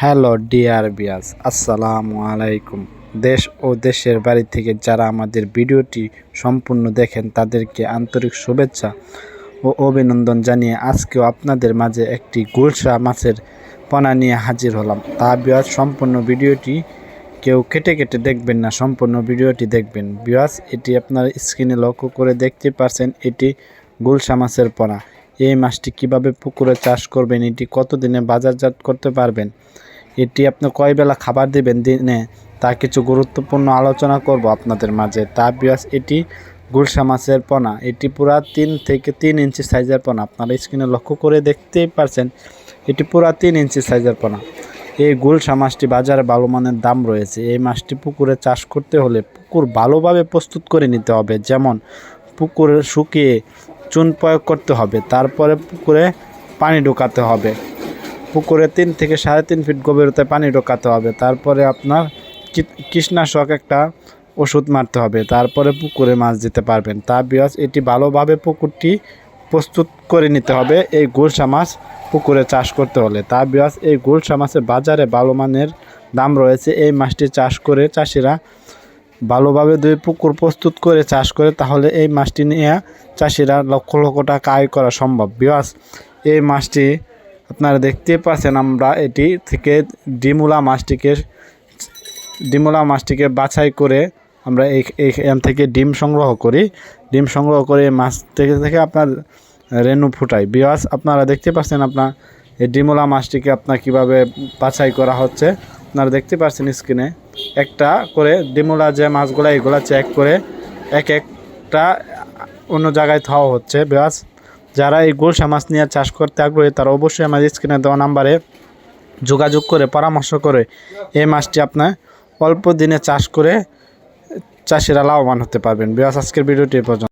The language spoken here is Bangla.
হ্যালো ডিয়ার বিয়াস, আসসালামু আলাইকুম। দেশ ও দেশের বাড়ি থেকে যারা আমাদের ভিডিওটি সম্পূর্ণ দেখেন তাদেরকে আন্তরিক শুভেচ্ছা ও অভিনন্দন জানিয়ে আজকেও আপনাদের মাঝে একটি গুলশা মাছের পোনা নিয়ে হাজির হলাম। তা বিয়াস, সম্পূর্ণ ভিডিওটি কেউ কেটে কেটে দেখবেন না, সম্পূর্ণ ভিডিওটি দেখবেন। বিয়াস, এটি আপনার স্ক্রিনে লক্ষ্য করে দেখতে পারছেন, এটি গুলশা মাছের পোনা। এই মাছটি কিভাবে পুকুরে চাষ করবেন, এটি কতদিনে বাজারজাত করতে পারবেন, এটি আপনি কয় বেলা খাবার দেবেন দিনে, তা কিছু গুরুত্বপূর্ণ আলোচনা করব আপনাদের মাঝে। তা বিয়াস, এটি গুলশা মাছের পোনা। এটি পুরা 3 থেকে 3 ইঞ্চি সাইজের পোনা। আপনারা স্ক্রিনে লক্ষ্য করে দেখতেই পারছেন, এটি পুরা 3 ইঞ্চি সাইজের পোনা। এই গুলশা মাছটি বাজারে ভালো মানের দাম রয়েছে। এই মাছটি পুকুরে চাষ করতে হলে পুকুর ভালোভাবে প্রস্তুত করে নিতে হবে। যেমন পুকুরে শুকিয়ে চুন প্রয়োগ করতে হবে, তারপরে পুকুরে পানি ঢোকাতে হবে। পুকুরে 3 থেকে 3.5 ফিট গভীরতায় পানি ঢোকাতে হবে। তারপরে আপনার কীটনাশক একটা ওষুধ মারতে হবে, তারপরে পুকুরে মাছ দিতে পারবেন। তা বিয়াস, এটি ভালোভাবে পুকুরটি প্রস্তুত করে নিতে হবে এই গুলশা মাছ পুকুরে চাষ করতে হলে। তা বিয়াস, এই গুলশা মাছের বাজারে ভালো মানের দাম রয়েছে। এই মাছটি চাষ করে চাষিরা ভালোভাবে পুকুর প্রস্তুত করে চাষ করে, তাহলে এই মাছটি নিয়ে চাষিরা লক্ষ লক্ষ টাকা আয় করা সম্ভব। বিয়াস, এই মাছটি আপনারা দেখতে পাচ্ছেন, আমরা এটি থেকে ডিমুলা মাছটিকে বাছাই করে আমরা এখান থেকে ডিম সংগ্রহ করি। ডিম সংগ্রহ করে মাছ থেকে আপনার রেণু ফুটাই। বিয়াস, আপনারা দেখতে পাচ্ছেন, আপনার এই ডিমুলা মাছটিকে আপনার কীভাবে বাছাই করা হচ্ছে আপনারা দেখতে পাচ্ছেন স্ক্রিনে। একটা করে ডিমুলা যে মাছগুলো, এগুলো চেক করে এক একটা অন্য জায়গায় থাওয়া হচ্ছে। বিয়াস, যারা এই গুলশা মাছ নিয়ে চাষ করতে আগ্রহী তারা অবশ্যই আমাদের স্ক্রিনে দেওয়া নাম্বারে যোগাযোগ করে পরামর্শ করে এই মাছটি আপনার অল্প দিনে চাষ করে চাষিরা লাভবান হতে পারবেন। বিয়াস, আজকের ভিডিওটি এ পর্যন্ত।